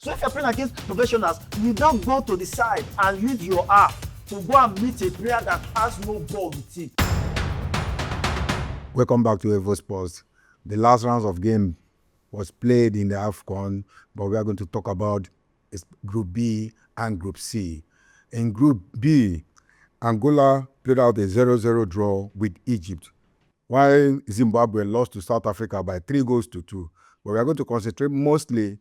So if you're playing against professionals, you don't go to the side and use your app to go and meet a player that has no ball with it. Welcome back to EVO SPORTS. The last rounds of game was played in the AFCON, but we are going to talk about Group B and Group C. In Group B, Angola played out a 0-0 draw with Egypt, while Zimbabwe lost to South Africa by 3-2. But we are going to concentrate mostly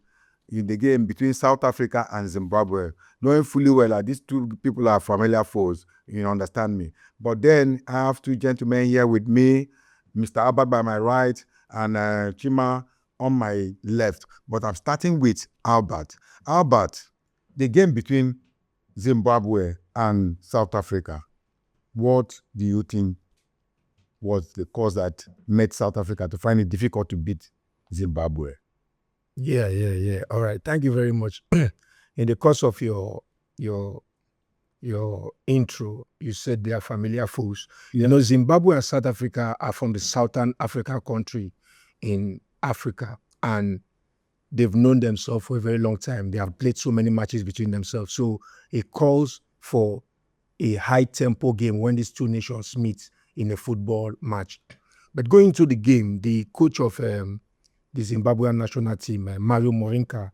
in the game between South Africa and Zimbabwe, knowing fully well that these two people are familiar foes, you understand me. But then I have two gentlemen here with me, Mr. Albert by my right and Chima on my left. But I'm starting with Albert. Albert, the game between Zimbabwe and South Africa, what do you think was the cause that made South Africa to find it difficult to beat Zimbabwe? Yeah. All right. Thank you very much. In the course of your intro, you said they are familiar foes. Yeah. You know, Zimbabwe and South Africa are from the Southern African country in Africa, and they've known themselves for a very long time. They have played so many matches between themselves. So it calls for a high-tempo game when these two nations meet in a football match. But going to the game, the coach of the Zimbabwean national team, Mario Morinka,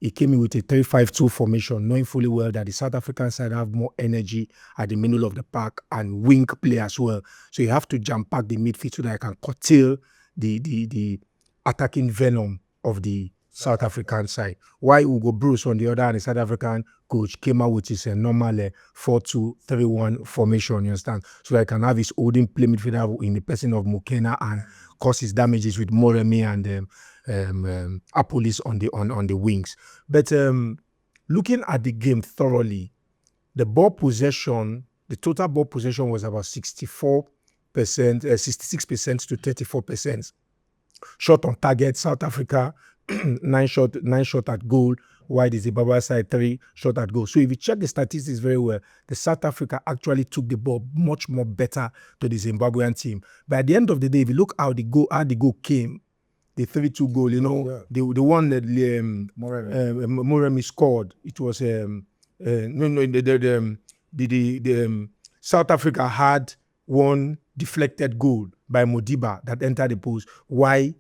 he came in with a 3-5-2 formation, knowing fully well that the South African side have more energy at the middle of the park and wing play as well. So you have to jam-pack the midfield so that I can curtail the attacking venom of the South African side. While Hugo Bruce, on the other hand, the South African coach, came out with his normal 4-2-3-1 formation, you understand? So that I can have his holding play midfielder in the person of Mukena and cause his damages with Moremi and Apolis on the wings. But looking at the game thoroughly, the ball possession, the total ball possession was about 66% to 34%. Shot on target, South Africa, 9 shot at goal, while the Zimbabwe side 3 shot at goal. So if you check the statistics very well, the South Africa actually took the ball much more better to the Zimbabwean team. But at the end of the day, if you look how the goal came, the 3-2 goal, you know, the one that Moremi scored, it was the South Africa had one deflected goal by Modiba that entered the post. Why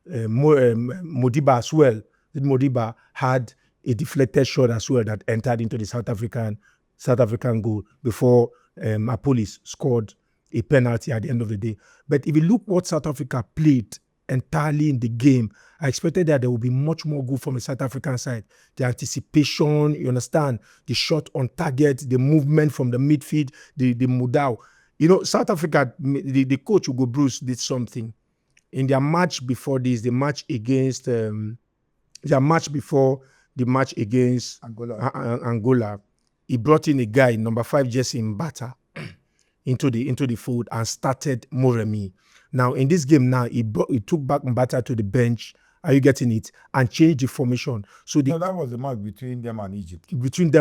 Modiba as well? Modiba had a deflected shot as well that entered into the South African goal before Apolis scored a penalty at the end of the day. But if you look what South Africa played entirely in the game, I expected that there would be much more good from the South African side. The anticipation, you understand, the shot on target, the movement from the midfield, the Mudau. You know, South Africa, the coach Hugo Bruce did something. In their match before this, the match before the match against Angola, he brought in a guy, number 5 jersey Mbata, into the fold and started Moremi. Now, in this game now, he took back Mbata to the bench. Are you getting it? And changed the formation. So that was the match between them and Egypt. Between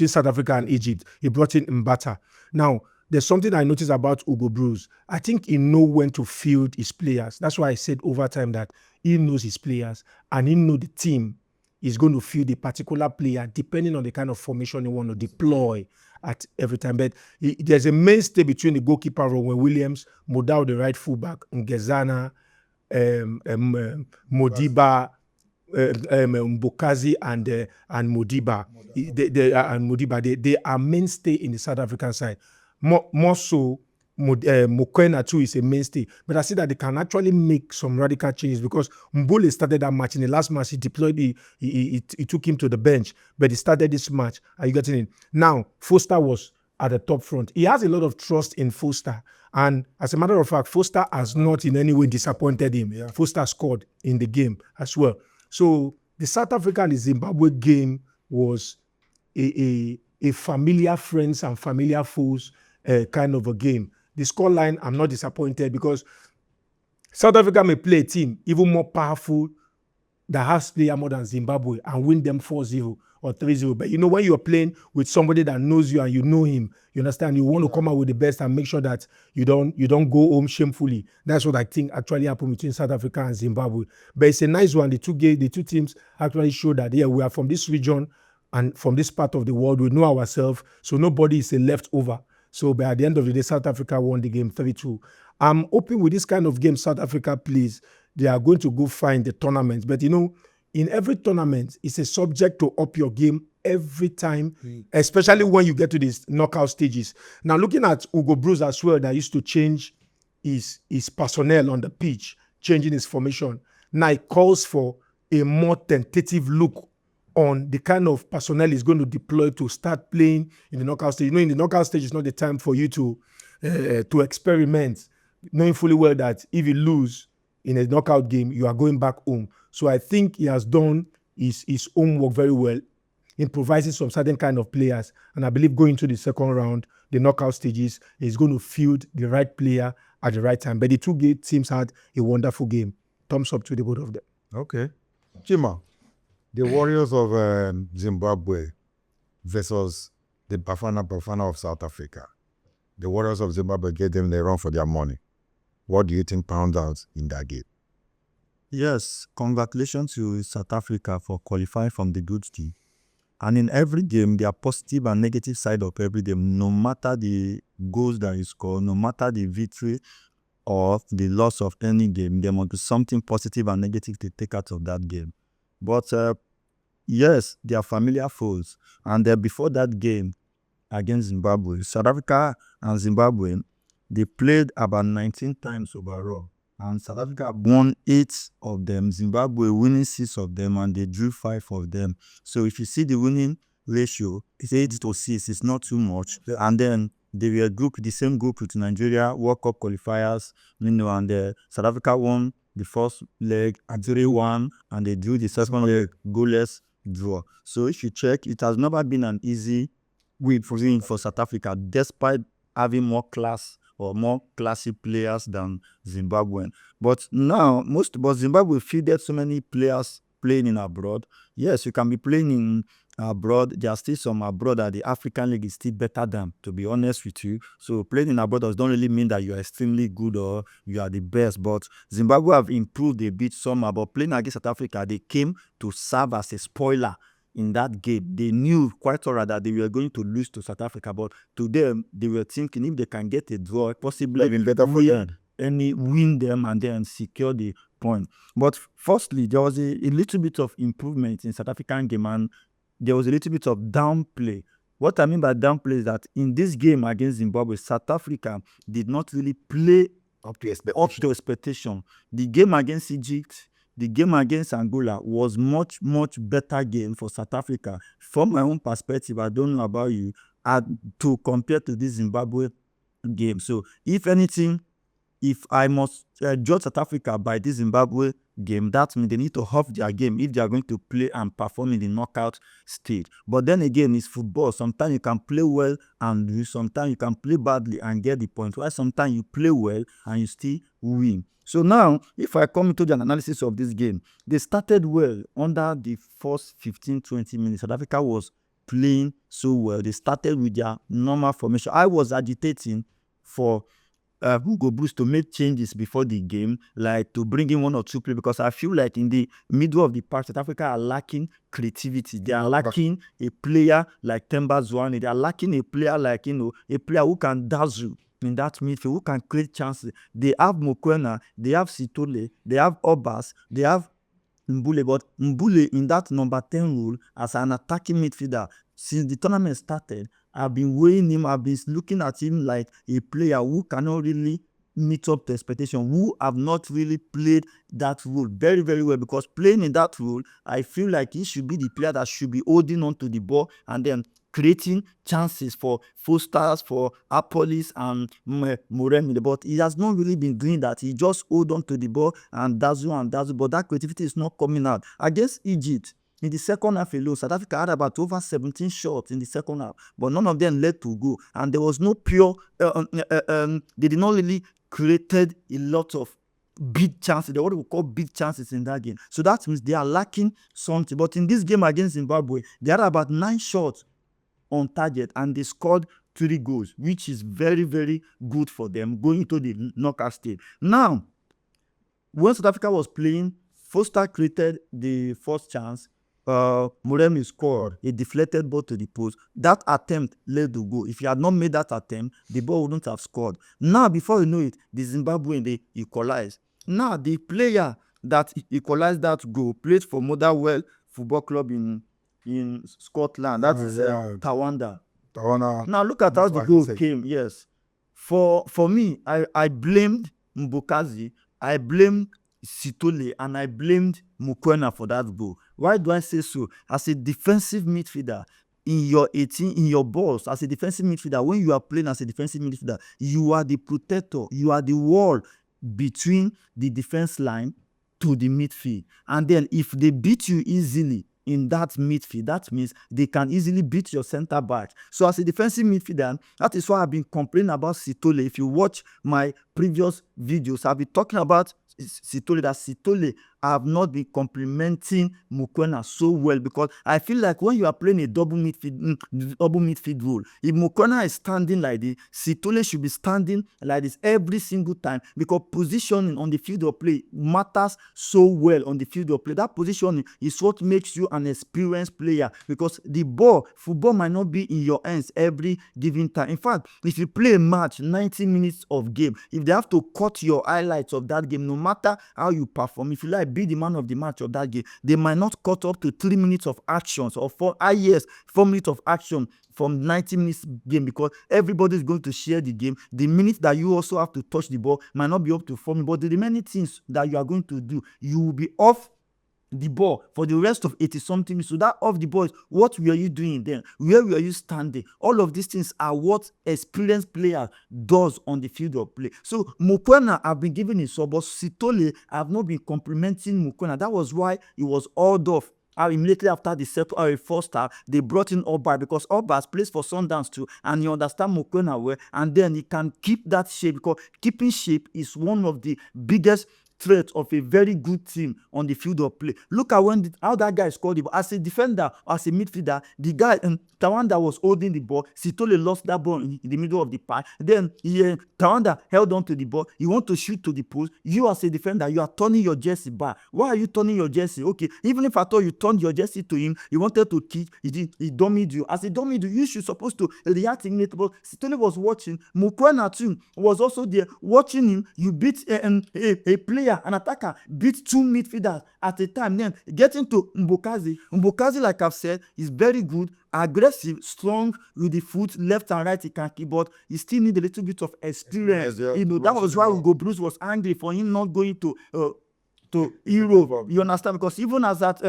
South Africa and Egypt, he brought in Mbata. Now, there's something I noticed about Hugo Bruce. I think he knows when to field his players. That's why I said over time that he knows his players and he knows the team is going to field a particular player depending on the kind of formation he want to deploy at every time. But there's a mainstay between the goalkeeper, Rowan Williams, Modao, the right fullback, Ngezana, Modiba, Mbokazi and Modiba. They are mainstay in the South African side. More so, Mokoena too is a mainstay. But I see that they can actually make some radical changes because Mbole started that match. In the last match, he deployed, he took him to the bench. But he started this match. Are you getting it? Now, Foster was at the top front. He has a lot of trust in Foster. And as a matter of fact, Foster has not in any way disappointed him. Yeah. Foster scored in the game as well. So the South Africa and the Zimbabwe game was a familiar friends and familiar foes kind of a game. The scoreline, I'm not disappointed because South Africa may play a team even more powerful that has player more than Zimbabwe and win them 4-0 or 3-0. But when you're playing with somebody that knows you and you know him, you understand, you want to come out with the best and make sure that you don't go home shamefully. That's what I think actually happened between South Africa and Zimbabwe. But it's a nice one. The two teams actually show that we are from this region and from this part of the world. We know ourselves, so nobody is a leftover. So by at the end of the day, South Africa won the game 3-2. I'm hoping with this kind of game South Africa plays, they are going to go find the tournament. But in every tournament, it's a subject to up your game every time, especially when you get to these knockout stages. Now, looking at Hugo Broos as well, that used to change his personnel on the pitch, changing his formation. Now it calls for a more tentative look on the kind of personnel he's going to deploy to start playing in the knockout stage. In the knockout stage, it's not the time for you to experiment, knowing fully well that if you lose in a knockout game, you are going back home. So I think he has done his homework very well, improvising some certain kind of players. And I believe going to the second round, the knockout stages, he's going to field the right player at the right time. But the two teams had a wonderful game. Thumbs up to the both of them. Okay. Chima, the Warriors of Zimbabwe versus the Bafana of South Africa. The Warriors of Zimbabwe gave them the run for their money. What do you think panned out in that game? Yes, congratulations to South Africa for qualifying from the group stage. And in every game, there are positive and negative side of every game. No matter the goals that you score, no matter the victory or the loss of any game, there must be something positive and negative to take out of that game. But yes, they are familiar foes. And before that game against Zimbabwe, South Africa and Zimbabwe, they played about 19 times overall. And South Africa won 8 of them, Zimbabwe winning 6 of them, and they drew 5 of them. So if you see the winning ratio, it's 8-6, it's not too much. And then they were the same group with Nigeria, World Cup qualifiers, and South Africa won the first leg at 3-1, and they drew the second leg goalless draw. So if you check, it has never been an easy win for South Africa, despite having more class or more classy players than Zimbabwean. But now, Zimbabwe fielded so many players playing in abroad. Yes, you can be playing in abroad. There are still some abroad that the African League is still better than, to be honest with you. So playing in abroad doesn't really mean that you are extremely good or you are the best. But Zimbabwe have improved a bit somehow. But playing against South Africa, they came to serve as a spoiler in that game. They knew quite alright that they were going to lose to South Africa, but to them, they were thinking if they can get a draw, possibly even better for them. Win them and then secure the point. But firstly, there was a little bit of improvement in South African game, and there was a little bit of downplay. What I mean by downplay is that in this game against Zimbabwe, South Africa did not really play up to expectation. The game against Egypt, the game against Angola was much, much better game for South Africa. From my own perspective, I don't know about you, to compare to this Zimbabwe game. So, if anything, if I must judge South Africa by this Zimbabwe game, that means they need to half their game if they are going to play and perform in the knockout stage. But then again, it's football. Sometimes you can play well and lose. Sometimes you can play badly and get the point. While sometimes you play well and you still win. So now, if I come into the analysis of this game, they started well under the first 15-20 minutes. South Africa was playing so well. They started with their normal formation. I was agitating for Hugo Broos to make changes before the game, like to bring in 1 or 2 players, because I feel like in the middle of the park, South Africa are lacking creativity. They are lacking a player like Themba Zwane. They are lacking a player like, a player who can dazzle in that midfield, who can create chances. They have Mokoena, they have Sitole, they have Obas, they have Mbule, but Mbule in that number 10 role as an attacking midfielder, since the tournament started, I've been weighing him, I've been looking at him like a player who cannot really meet up to expectation, who have not really played that role very, very well, because playing in that role, I feel like he should be the player that should be holding on to the ball and then creating chances for Fosters, for Apolis and Moremi. But he has not really been doing that. He just hold on to the ball and dazzle, but that creativity is not coming out. Against Egypt, in the second half alone, South Africa had about over 17 shots in the second half, but none of them led to goal. And there was no pure, they did not really created a lot of big chances. What we call big chances in that game. So that means they are lacking something. But in this game against Zimbabwe, they had about 9 shots on target and they scored 3 goals, which is very, very good for them going into the knockout stage. Now, when South Africa was playing, Foster created the first chance. Moremi scored a deflected ball to the post. That attempt led to goal. If he had not made that attempt, the ball wouldn't have scored. Now, before you know it, the Zimbabwean, they equalized. Now, the player that equalized that goal played for Motherwell Football Club in Scotland. That is Tawanda. Now, look at how the goal came. Yes. For me, I blamed Mbokazi, I blamed Sitole, and I blamed Mukwena for that goal. Why do I say so? As a defensive midfielder, in your balls, as a defensive midfielder, when you are playing as a defensive midfielder, you are the protector, you are the wall between the defense line to the midfield. And then if they beat you easily in that midfield, that means they can easily beat your center back. So as a defensive midfielder, that is why I've been complaining about Sitole. If you watch my previous videos, I've been talking about Sitole have not been complimenting Mukwena so well, because I feel like when you are playing a double midfield role, if Mukwena is standing like this, Sitole should be standing like this every single time, because positioning on the field of play matters so well on the field of play. That positioning is what makes you an experienced player, because the football might not be in your hands every given time. In fact, if you play a match 90 minutes of game, if they have to cut your highlights of that game, no matter how you perform, if you like be the man of the match of that game, they might not cut up to 3 minutes of actions or 4 minutes of action from 90 minutes game, because everybody is going to share the game. The minute that you also have to touch the ball might not be up to 4 minutes, but the remaining things that you are going to do, you will be off the ball for the rest of 80-something minutes. So that off the ball is what were you doing then? Where were you standing? All of these things are what experienced player does on the field of play. So Mukwena have been given a sub, but Sitole have not been complimenting Mukwena. That was why he was hauled off. Immediately after the first half, they brought in Oba, because Oba plays for Sundowns too, and you understand Mukwena well, and then he can keep that shape, because keeping shape is one of the biggest threat of a very good team on the field of play. Look at how that guy scored the ball. As a defender, as a midfielder, the guy Tawanda was holding the ball. Sitole lost that ball in the middle of the park. Then Tawanda held on to the ball. You want to shoot to the post. You as a defender, you are turning your jersey back. Why are you turning your jersey? Okay, even if I thought you turned your jersey to him, he wanted to kick, he dummied you. As a dummy, you should supposed to react immediately. But Sitole was watching. Mukwena too was also there watching him. You beat a player, an attacker, beat 2 midfielders at a time. Then getting to Mbokazi. Mbokazi, like I've said, is very good, aggressive, strong with the foot, left and right he can keep, but he still need a little bit of experience. That was why Ugo Bruce was angry for him not going to Europe. You understand? Because even as that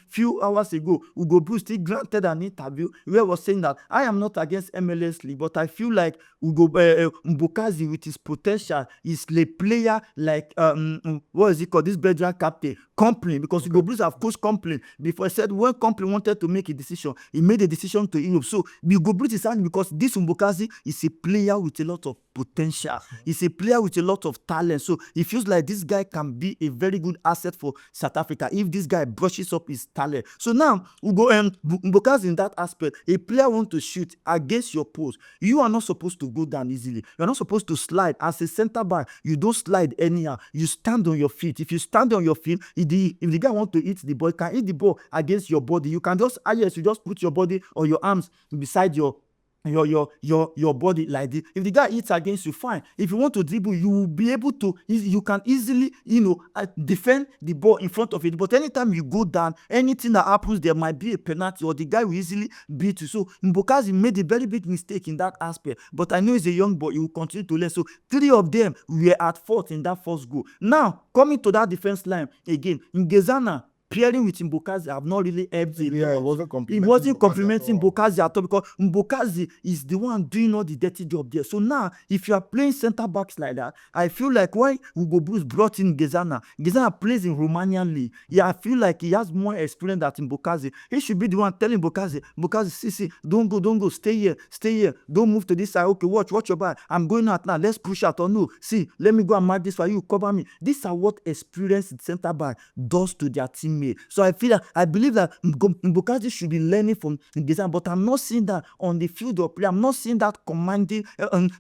few hours ago, Ugo Bruce still granted an interview where he was saying that I am not against MLS League, but I feel like Mbokazi with his potential is a player like what is it called? This Belgian captain, Company, because Ugo Bruce have coached Company before. He said when Company wanted to make a decision, he made a decision to Europe. So Ugo Bruce is angry because this Mbokazi is a player with a lot of potential. He's a player with a lot of talent. So he feels like this guy can be a very good asset for South Africa if this guy brushes up his talent. So now Mbokazi in that aspect, a player want to shoot against your post. You are not supposed to go down easily. You're not supposed to slide. As a center back, you don't slide anyhow. You stand on your feet. If you stand on your feet, if the guy want to hit the ball, he can hit the ball against your body. You can just you just put your body or your arms beside your body like this. If the guy hits against you, fine. If you want to dribble, you will be able to. You can easily, defend the ball in front of it. But anytime you go down, anything that happens, there might be a penalty, or the guy will easily beat you. So Mbokazi made a very big mistake in that aspect. But I know he's a young boy; he will continue to learn. So 3 of them were at fault in that first goal. Now coming to that defense line again, Ngezana pairing with Mbokazi have not really helped him. Yeah, it wasn't He wasn't complimenting complimenting Mbokazi at all, because Mbokazi is the one doing all the dirty job there. So now, if you are playing center backs like that, I feel like why Hugo Bruce brought in Gezana plays in Romanian league. Yeah, I feel like he has more experience than Mbokazi. He should be the one telling Mbokazi, see, don't go, stay here, don't move to this side. Okay, watch your back. I'm going out now. Let's push out. Or no, see, let me go and mark this for you. Cover me. These are what experienced center back does to their teammate. So I believe that Mbokazi should be learning from Gezana, but I'm not seeing that on the field of play. I'm not seeing that commanding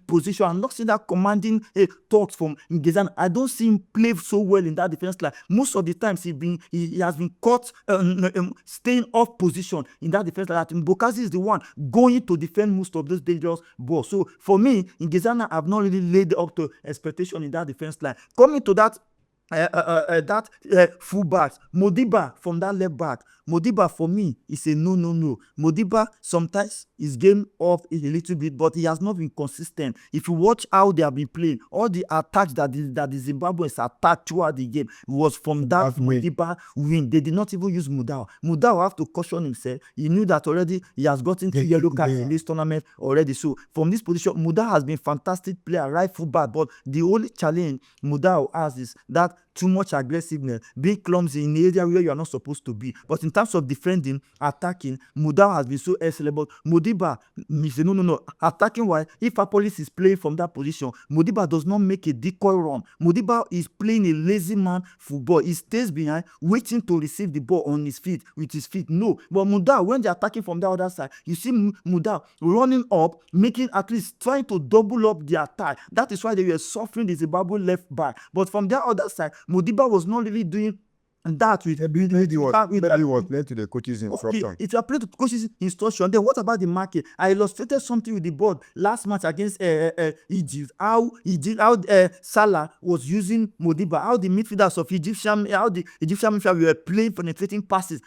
position. I'm not seeing that commanding thoughts from Gezana. I don't see him play so well in that defense line. Most of the times he has been caught staying off position in that defense line. Mbokazi is the one going to defend most of those dangerous balls. So for me, in Gezana, I've not really laid up to expectation in that defense line. Coming to that fullbacks, Modiba from that left back. Modiba for me is a no. Modiba sometimes his game off a little bit, but he has not been consistent. If you watch how they have been playing, all the attacks that the Zimbabweans attacked throughout the game was from that Modiba win. They did not even use Mudau. Mudau have to caution himself. He knew that already. He has gotten 2 yellow cards in this tournament already. So from this position, Mudau has been fantastic player, right fullback. But the only challenge Mudau has is that too much aggressiveness, being clumsy in the area where you are not supposed to be. But in terms of defending, attacking, Mudau has been so excellent. But Modiba, no. Attacking wise, if Apolis is playing from that position, Modiba does not make a decoy run. Modiba is playing a lazy man football. He stays behind, waiting to receive the ball on his feet, with his feet. No. But Mudau, when they're attacking from the other side, you see Mudau running up, making at least trying to double up the attack. That is why they were suffering the Zimbabwe left back. But from the other side, Modiba was not really doing that with maybe was playing to the coach's instruction. Okay, if you are playing to the coach's instruction, then what about the market? I illustrated something with the board last match against Egypt. How Salah was using Modiba, how the midfielders of the Egyptian midfield were playing penetrating passes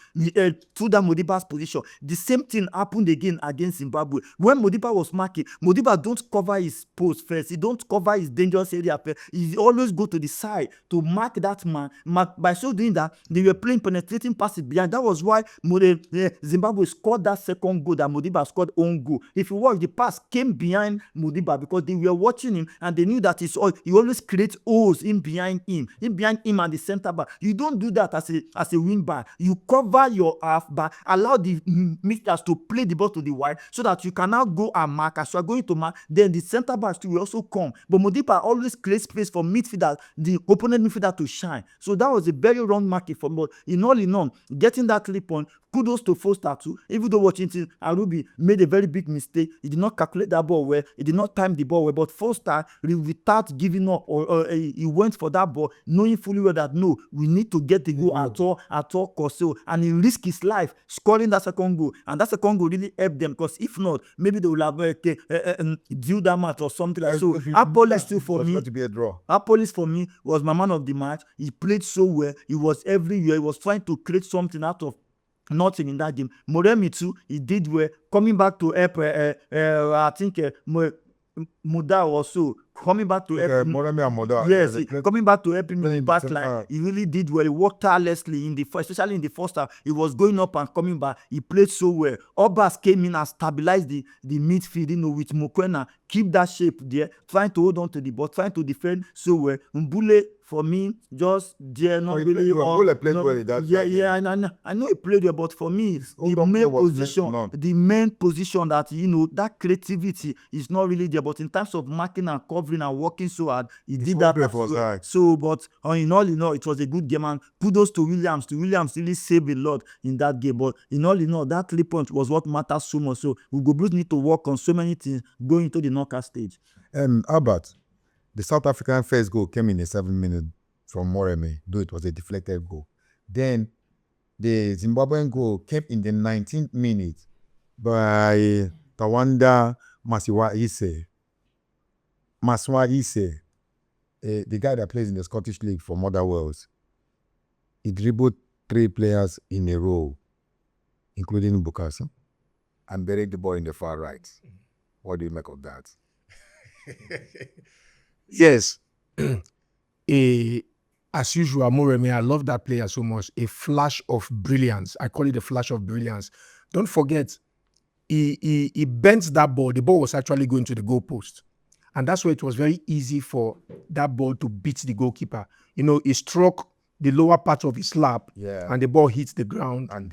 through that Modiba's position. The same thing happened again against Zimbabwe. When Modiba was marking, Modiba don't cover his post first. He don't cover his dangerous area first. He always go to the side to mark that man. By so doing that, they were playing penetrating passes behind. That was why Zimbabwe scored that second goal that Modiba scored own goal. If you watch, the pass came behind Modiba because they were watching him and they knew that he always creates holes in behind him and the center back. You don't do that as a wing back. You cover your half back, allow the midfielders to play the ball to the wide so that you can now go and mark. As you are going to mark, then the center backs will also come. But Modiba always creates space for midfielders, the opponent midfielder, to shine. So that was a very wrong market for me. In all, getting that 3 point, kudos to Foster too. Even though Washington Arubi made a very big mistake, he did not calculate that ball well, he did not time the ball well. But Foster, without giving up, he went for that ball, knowing fully well that no, we need to get the goal at all costs. So, and he risked his life scoring that second goal, and that second goal really helped them, because if not, maybe they will have deal that match or something like that. So Apolis too for me. To be a draw. Apolis for me was my man of the match. He played so well. He was everywhere. He was trying to create something out of nothing in that game. Moremi too, he did well. Coming back to help, I think Muda also coming back to help Moremi and Muda. Yes, coming back to help him in the back line. He really did well. He worked tirelessly especially in the first half. He was going up and coming back. He played so well. Obas came in and stabilized the midfield, with Mokwena. Keep that shape there, trying to hold on to the ball, trying to defend so well. Mbule, for me, just there, not really. Mbule played well in that. Yeah, I know he played well, but for me, the main position that, that creativity is not really there. But in terms of marking and covering and working so hard, he did that. So, but in all, it was a good game, and kudos to Williams. Williams really saved a lot in that game. But in all, that 3 points was what matters so much. So Hugo Bruce need to work on so many things going to the knockout stage. Albert, the South African first goal came in a 7-minute from Moremi, though it was a deflected goal. Then the Zimbabwean goal came in the 19th minute by Tawanda Masiwa Ise, the guy that plays in the Scottish League for Motherwells. He dribbled 3 players in a row, including Bukasa, and buried the ball in the far right. What do you make of that? Yes. A as usual, Moremi, I love that player so much. A flash of brilliance. I call it a flash of brilliance. Don't forget, he bent that ball. The ball was actually going to the goalpost. And that's why it was very easy for that ball to beat the goalkeeper. You know, he struck the lower part of his lap, and the ball hits the ground and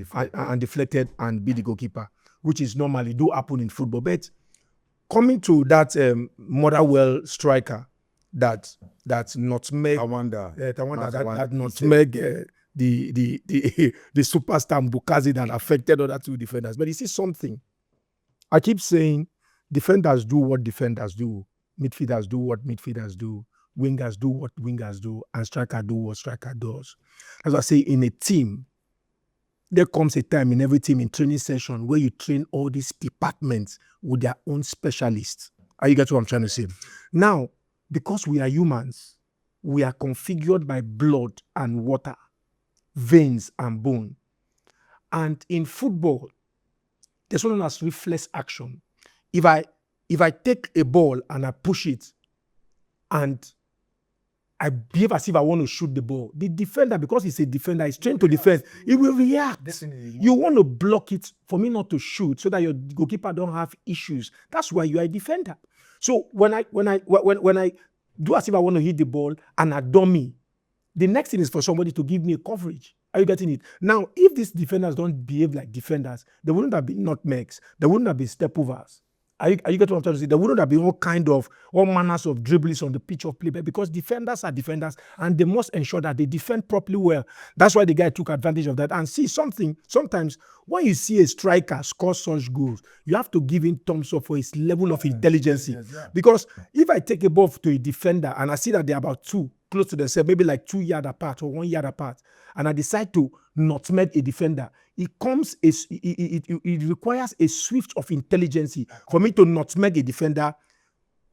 deflected and beat the goalkeeper, which is normally do happen in football. But coming to that Motherwell striker that nutmeg, that nutmeg the superstar Mbukazi that affected other two defenders. But you see something, I keep saying defenders do what defenders do, midfielders do what midfielders do, wingers do what wingers do, and striker do what striker does. As I say, in a team, there comes a time in every team in training session where you train all these departments with their own specialists. Are you get what I'm trying to say? Now, because we are humans, we are configured by blood and water, veins and bone. And in football, there's something as reflex action. If I take a ball and I push it and I behave as if I want to shoot the ball, the defender, because he's a defender, he's trained to defend, he will react. You want to block it for me not to shoot so that your goalkeeper don't have issues. That's why you are a defender. So when I do as if I want to hit the ball and I dummy, the next thing is for somebody to give me a coverage. Are you getting it? Now, if these defenders don't behave like defenders, there wouldn't have been nutmegs, there wouldn't have been stepovers. Are you getting what I'm trying to say? There wouldn't have been all manners of dribbles on the pitch of play, because defenders are defenders and they must ensure that they defend properly well. That's why the guy took advantage of that. And see something, sometimes when you see a striker score such goals, you have to give him thumbs up for his level of intelligence. Because if I take a ball to a defender and I see that they're about close to themselves, maybe like 2 yards apart or 1 yard apart, and I decide to nutmeg a defender, it requires a swift of intelligence for me to nutmeg a defender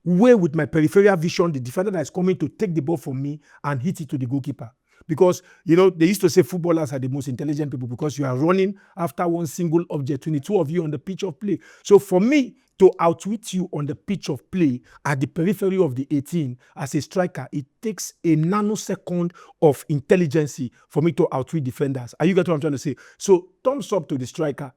where with my peripheral vision, the defender that is coming to take the ball from me and hit it to the goalkeeper. Because, you know, they used to say footballers are the most intelligent people because you are running after one single object, 22 of you on the pitch of play. So for me to outwit you on the pitch of play at the periphery of the 18 as a striker, it takes a nanosecond of intelligence for me to outwit defenders. Are you getting what I'm trying to say? So thumbs up to the striker.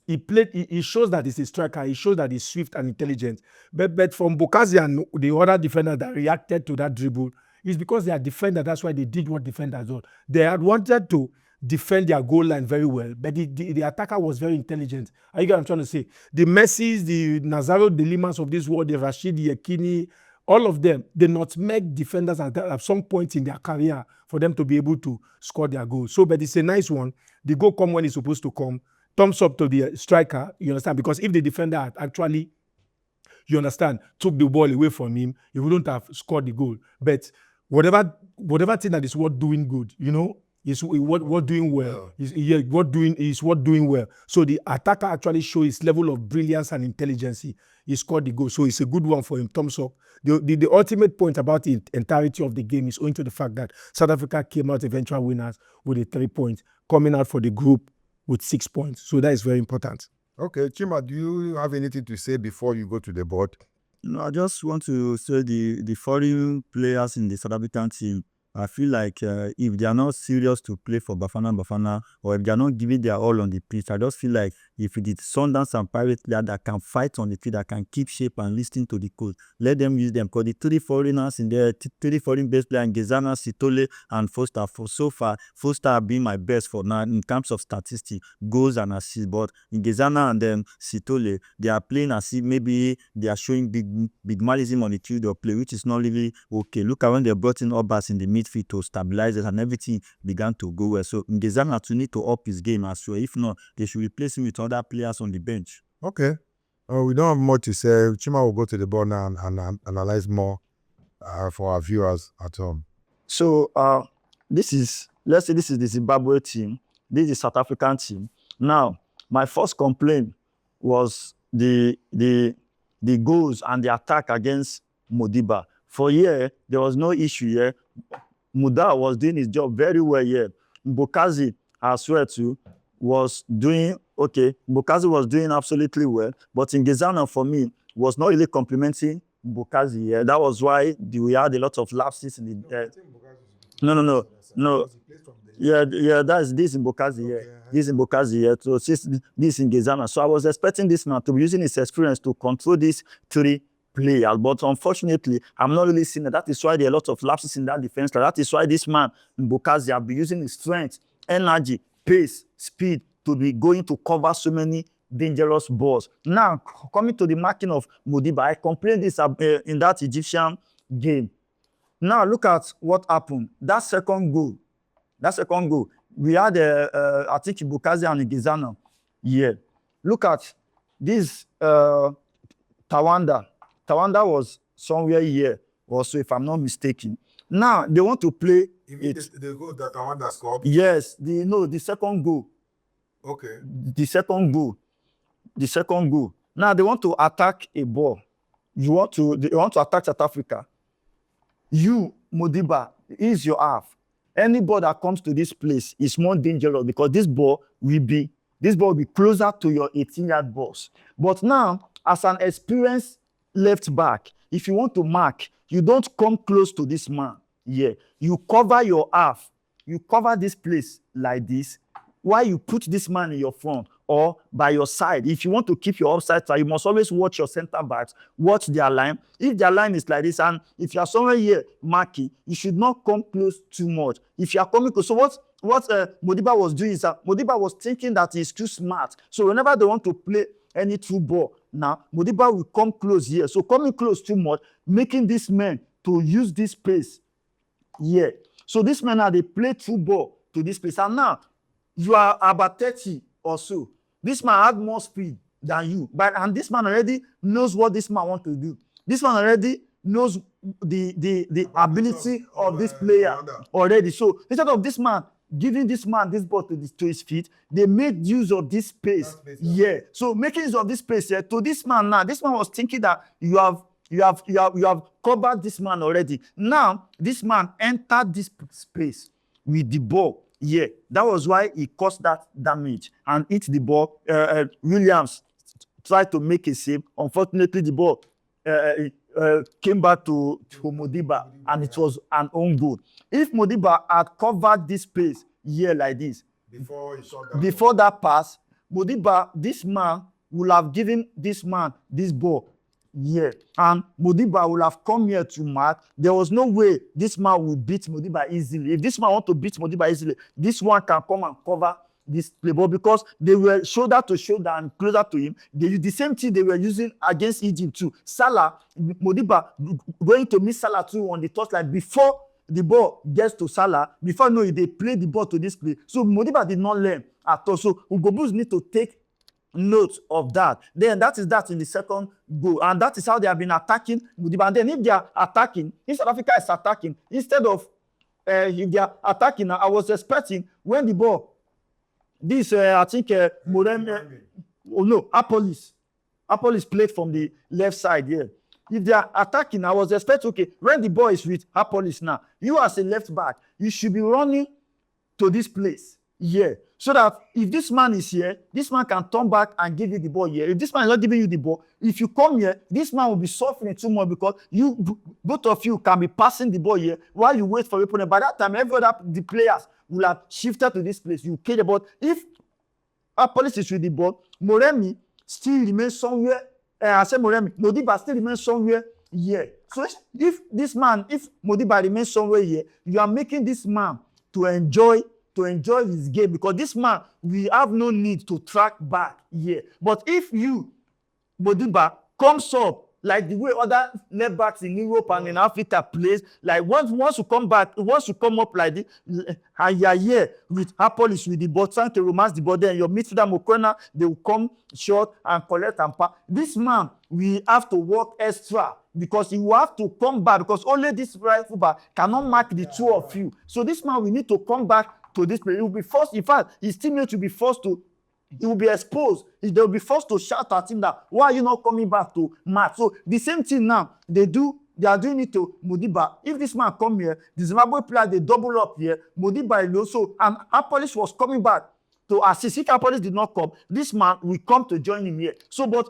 He shows that he's a striker. He shows that he's swift and intelligent. But from Mbukazi and the other defender that reacted to that dribble, it's because they are defenders. That's why they did what defenders do. They had wanted to defend their goal line very well, but the attacker was very intelligent. Are you get what I'm trying to say? The Messis, the Nazaro de Limas of this world, the Rashid, the Yekini, all of them, they nutmeg defenders at some point in their career for them to be able to score their goals. So, but it's a nice one. The goal come when it's supposed to come. Thumbs up to the striker, you understand? Because if the defender had actually, you understand, took the ball away from him, he wouldn't have scored the goal. But whatever thing that is worth doing good, you know, is what doing well. What doing well. So the attacker actually shows his level of brilliance and intelligence. He scored the goal. So it's a good one for him. Thumbs up. The ultimate point about the entirety of the game is owing to the fact that South Africa came out eventual winners with a 3 points, coming out for the group with 6 points. So that is very important. Okay, Chima, do you have anything to say before you go to the board? No, I just want to say the foreign players in the South African team, I feel like if they are not serious to play for Bafana, or if they are not giving their all on the pitch, I just feel like if it is Sundowns and Pirates player that can fight on the field, that can keep shape and listen to the coach, let them use them. Because the 3 foreigners in there, 3 foreign base players, Ngezana, Sitole, and Foster. For so far, Foster have been my best for now in terms of statistics, goals and assists. But Ngezana and then Sitole, they are playing as if maybe they are showing big malism on the field of play, which is not really okay. Look at when they brought in Obas in the midfield to stabilize it, and everything began to go well. So Ngezana to need to up his game as well. If not, they should replace him with other players on the bench. Okay. We don't have much to say. Chima will go to the board now and analyze more for our viewers at home. So let's say this is the Zimbabwe team. This is the South African team. Now, my first complaint was the goals and the attack against Modiba. For here, there was no issue here. Muda was doing his job very well here. Mbukazi, I swear to, was doing okay. Mbukazi was doing absolutely well. But Ngezana, for me, was not really complimenting Mbukazi here. That was why we had a lot of lapses in the... No. No. Because he plays from the Yeah, that's this in Bokazi here. Okay. This in Bokazi here. So this in Gezana. So I was expecting this man to be using his experience to control these three players. But unfortunately, I'm not really seeing it. That is why there are a lot of lapses in that defense. That is why this man in Bokazi have been using his strength, energy, pace, speed to be going to cover so many dangerous balls. Now, coming to the marking of Modiba, I complained this in that Egyptian game. Now, look at what happened. That second goal, we had, I think, Bukazi and Gizana. Yeah. Look at this Tawanda. Tawanda was somewhere here also, if I'm not mistaken. Now, they want to play it. the goal that Tawanda scored. Yes, the second goal. Okay. The second goal. Now, they want to attack a ball. They want to attack South Africa. You, Modiba, is your half. Any ball that comes to this place is more dangerous because this ball will be closer to your 18-yard box. But now, as an experienced left back, if you want to mark, you don't come close to this man. Yeah, you cover your half. You cover this place like this, while you put this man in your front or by your side. If you want to keep your offside side, you must always watch your center backs, watch their line. If their line is like this, and if you are somewhere here marking, you should not come close too much. If you are coming close, so what Modiba was doing is that Modiba was thinking that he's too smart. So whenever they want to play any true ball, now Modiba will come close here. So coming close too much, making this man to use this space here. So this man now they play true ball to this place, and now you are about 30 or so. This man had more speed than you, and this man already knows what this man wants to do. This man already knows the ability of this player already. So instead of this man giving this man this ball to his feet, they made use of this space. Yeah. So making use of this space here to this man now. This man was thinking that you have covered this man already. Now this man entered this space with the ball. Yeah, that was why he caused that damage and hit the ball. Williams tried to make a save. Unfortunately, the ball came back to Modiba, and it was an own goal. If Modiba had covered this space here like this, before that pass, Modiba, this man, would have given this man this ball. Yeah, and Modiba will have come here to mark. There was no way this man will beat Modiba easily. If this man want to beat Modiba easily, this one can come and cover this play. But because they were shoulder to shoulder and closer to him, they used the same thing they were using against Egypt too. Salah, Modiba going to miss Salah too on the touchline before the ball gets to Salah. Before they play the ball to this play. So Modiba did not learn at all. So Ugobus need to take note of that. Then that is that in the second goal, and that is how they have been attacking Modiba. And then if they are attacking, if South Africa is attacking, instead of if they are attacking, I was expecting when the ball, this I think Morem, Apolis played from the left side here. If they are attacking, I was expecting, okay, when the ball is with Apolis now, you as a left back, you should be running to this place here. So that if this man is here, this man can turn back and give you the ball here. If this man is not giving you the ball, if you come here, this man will be suffering too much because both of you can be passing the ball here while you wait for your opponent. By that time, the players will have shifted to this place. You care the ball. If Apolis is with the ball, Moremi still remains somewhere. Modiba still remains somewhere here. So if Modiba remains somewhere here, you are making this man to enjoy his game, because this man, we have no need to track back here. But if you, Modiba, comes up like the way other left backs in Europe and in Africa plays, like once you come up like this, and you are here with Apolis with the ball, trying to romance the ball, then your midfielder Mokona, they will come short and collect and pass. This man, we have to work extra because he will have to come back, because only this right fullback cannot mark the two of you. So this man, we need to come back to this play. He will be forced, in fact, his teammates will be forced to, he will be exposed. They will be forced to shout at him that, why are you not coming back to match? So the same thing now, they are doing it to Modiba. If this man come here, the Zimbabwe player, they double up here, Modiba also, and Apolis was coming back to assist. If Apolis did not come, this man will come to join him here. So, but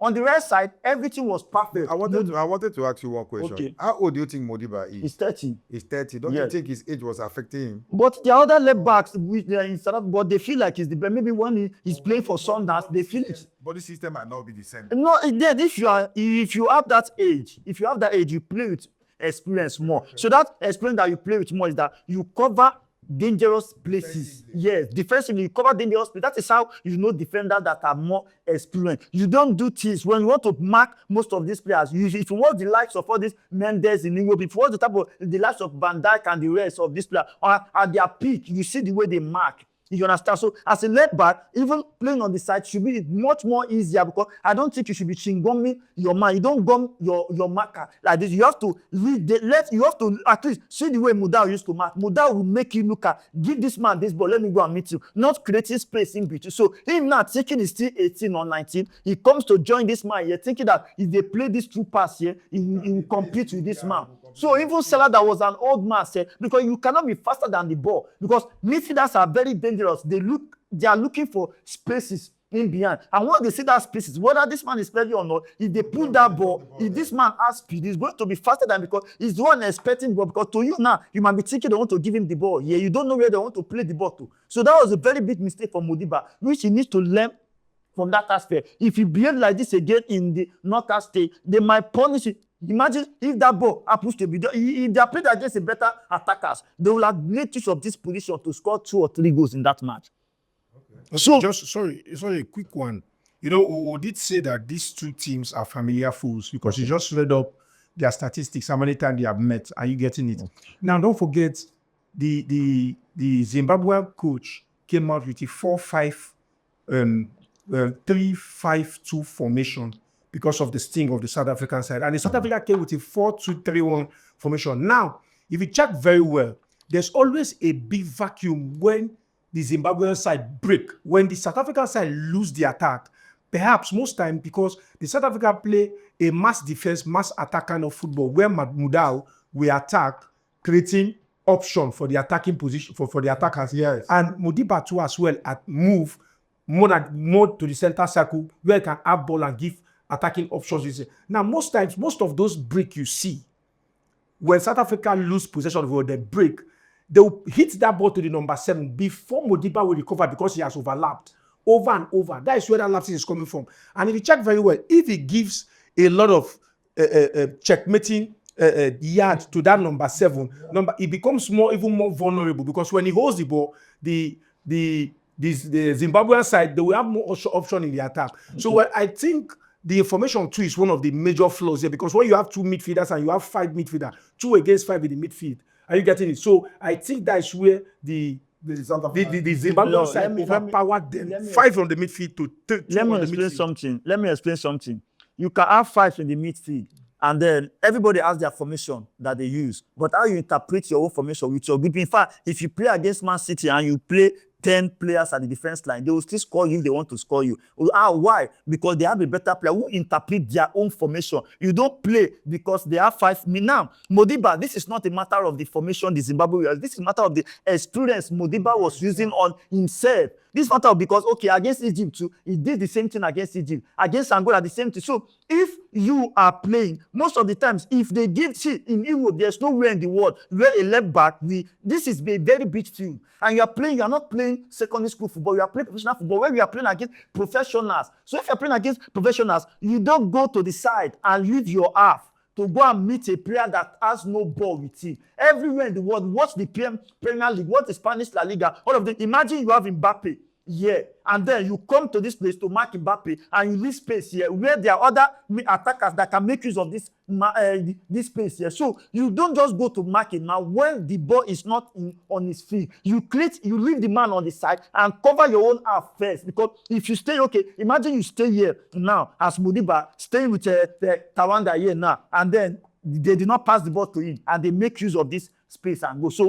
On the right side, everything was perfect. I wanted to ask you one question. Okay. How old do you think Modiba is? He's 30. He's 30. Don't you think his age was affecting him? But the other left backs, which they are in South Africa, but they feel like he's the best. Maybe when he's playing for Sundowns, they feel it. Body system might not be the same. No, then if you have that age, you play with experience more. So that experience that you play with more is that you cover dangerous places. Yes, defensively you cover dangerous places. That is how you know defenders that are more experienced. You don't do things when you want to mark most of these players. If you watch the likes of all these Mendes in Europe, if you watch the likes of Van Dijk and the rest of these players at their peak, you see the way they mark. You understand? So as a left back, even playing on the side should be much more easier, because I don't think you should be chingumming your man. You don't gum your marker like this. You have to read the left. You have to at least see the way Mudau used to mark. Mudau will make you look at, give this man this ball, let me go and meet you. Not creating space in between. So him now thinking he's still 18 or 19. He comes to join this man here, thinking that if they play this two pass here, he will compete with this man. So even Salah, that was an old man, said, because you cannot be faster than the ball, because midfielders are very dangerous. They are looking for spaces in behind, and when they see that spaces, whether this man is ready or not, if they pull that ball, if this man has speed, he's going to be faster than, because he's the one expecting the ball. Because to you now, you might be thinking they want to give him the ball. Yeah, you don't know where they want to play the ball to. So that was a very big mistake for Modiba, which he needs to learn from that aspect. If he behaves like this again in the knockout stage, they might punish it. Imagine if that ball happens to be done. If they are played against a better attackers, they will have made use of this position to score 2 or 3 goals in that match. Okay. So, just sorry, a quick one. You know, we did say that these two teams are familiar fools, because you just read up their statistics, how many times they have met. Are you getting it? Now, don't forget the Zimbabwe coach came out with a 3-5-2 formation, because of the sting of the South African side. And the South Africa came with a 4-2-3-1 formation. Now, if you check very well, there's always a big vacuum when the Zimbabwean side break, when the South African side lose the attack. Perhaps most time because the South Africa play a mass defense, mass attack kind of football, where Mudau will attack, creating option for the attacking position, for the attackers. Yes. And Modiba too as well at move more to the center circle, where you can have ball and give attacking options. Now, most times, most of those break you see, when South Africa lose possession of the ball, they break, they will hit that ball to the number 7 before Modiba will recover, because he has overlapped over and over. That is where that lapse is coming from. And if you check very well, if he gives a lot of checkmating yard to that number 7, it becomes even more vulnerable, because when he holds the ball, the Zimbabwean side, they will have more option in the attack. So I think the formation 2 is one of the major flaws here, because when you have 2 midfielders and you have 5 midfielders, 2 against 5 in the midfield, are you getting it? So I think that is where the Zimbabwean side overpowered them. 5 on the midfield to 2 Let me explain something. You can have 5 in the midfield, and then everybody has their formation that they use. But how you interpret your own formation with your group? In fact, if you play against Man City and you play 10 players at the defense line, they will still score you if they want to score you. Why? Because they have a better player who interpret their own formation. You don't play because they have 5 men. Now, Modiba, this is not a matter of the formation the Zimbabwe has. This is a matter of the experience Modiba was using on himself. This matter because, okay, against Egypt too, he did the same thing against Egypt. Against Angola, the same thing. So if you are playing, most of the times, if they give, in Europe, there's nowhere in the world where a left back, this is a very big field. And you are not playing secondary school football, you are playing professional football, where you are playing against professionals. So if you're playing against professionals, you don't go to the side and leave your half to go and meet a player that has no ball with him. Everywhere in the world, watch the Premier League, watch the Spanish La Liga, all of them. Imagine you have Mbappe here, and then you come to this place to mark Mbappe, and you leave space here where there are other attackers that can make use of this space here. So you don't just go to mark it now when the ball is not on his feet. You leave the man on the side and cover your own half first, because if you stay, okay, imagine you stay here now as Modiba, staying with Tawanda here now, and then they did not pass the ball to him, and they make use of this space and go. So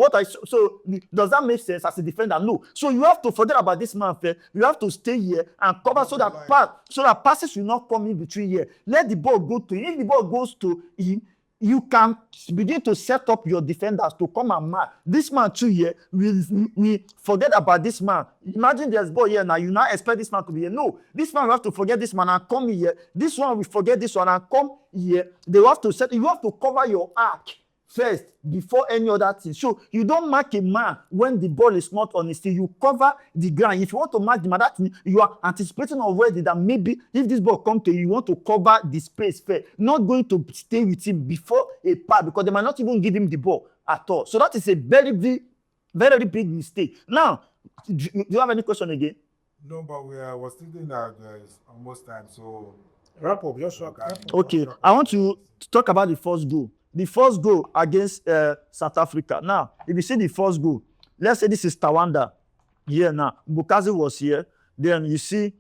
does that make sense as a defender? No. So you have to forget about this man first. You have to stay here and cover so that passes will not come in between here. Let the ball go to him. If the ball goes to him, you can begin to set up your defenders to come and mark. This man too here, we forget about this man. Imagine there's ball here now, you now expect this man to be here. No, this man, we have to forget this man and come here. This one, we forget this one and come here. They have to set, you have to cover your arc first before any other thing. So you don't mark a man when the ball is not on his feet. You cover the ground. If you want to mark the man, that means you are anticipating already that maybe if this ball comes to you, you want to cover the space first. Not going to stay with him before a pass because they might not even give him the ball at all. So that is a very big mistake. Now, do you have any question again? No, but we were thinking that it's almost time. So Wrap up, Joshua. Okay, I want to talk about the first goal. The first goal against South Africa. Now, if you see the first goal, let's say this is Tawanda here now. Mbokazi was here. Then you see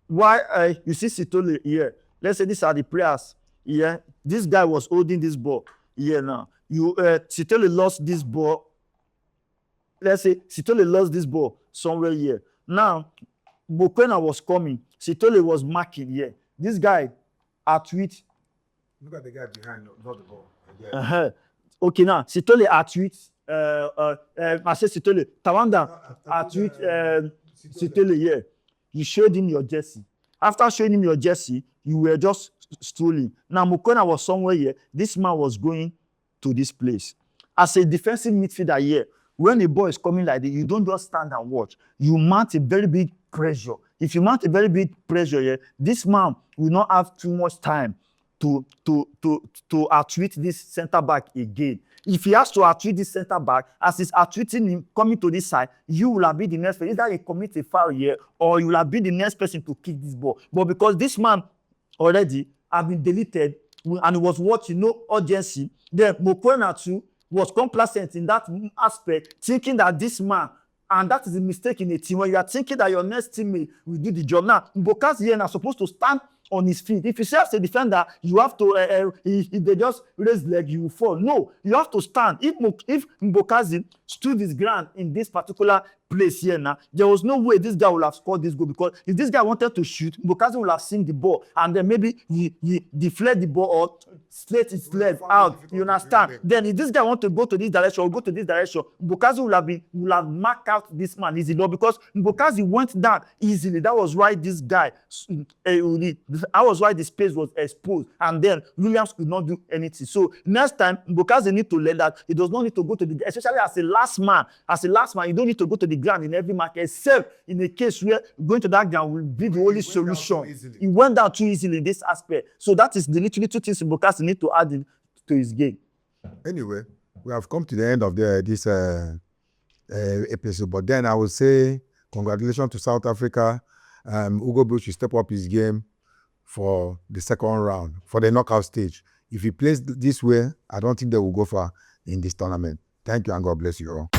why you see Sitole here. Let's say these are the players here. This guy was holding this ball here now. Sitole lost this ball. Let's say Sitole lost this ball somewhere here. Now, Mokoena was coming. Sitole was marking here. This guy at which. look at the guy behind, not the ball. Okay, now Sitole at which I say Sitole Tawanda at which Sitole here. You showed him your jersey. After showing him your jersey, you were just strolling. Now Mokoena was somewhere here. This man was going to this place. As a defensive midfielder here, when the ball is coming like this, you don't just stand and watch. You mount a very big pressure. If you mount a very big pressure here, this man will not have too much time to outwit this center back again. If he has to outwit this center back, as he's outwitting him coming to this side, you will have been the next person. Either he commits a foul here or you will have been the next person to kick this ball. But because this man already have been deleted and he was watching no urgency, then Mokoena too was complacent in that aspect, thinking that this man, and that is a mistake in a team when you are thinking that your next teammate will do the job. Now, Mbokazi here now supposed to stand on his feet. If you say as a defender, you have to, if they just raise leg, you will fall. No, you have to stand. If Mbokazi stood his ground in this particular place here now, there was no way this guy would have scored this goal, because if this guy wanted to shoot, Mbokazi would have seen the ball and then maybe he deflect the ball or slate his leg out. You understand? Then if this guy want to go to this direction or go to this direction, Mbokazi will have marked out this man easily. No, because Mbokazi went down easily. That was why this guy, that was why the space was exposed, and then Williams could not do anything. So next time, Mbokazi need to learn that he does not need to go to the, especially as a last man, you don't need to go to the ground in every match, except in a case where going to that ground will be the only solution. He went down too easily in this aspect. So that is the literally two things Mbokazi need to add in to his game. Anyway, we have come to the end of this episode, but then I would say congratulations to South Africa. Ugo Bush will step up his game for the second round, for the knockout stage. If he plays this way, I don't think they will go far in this tournament. Thank you and God bless you all.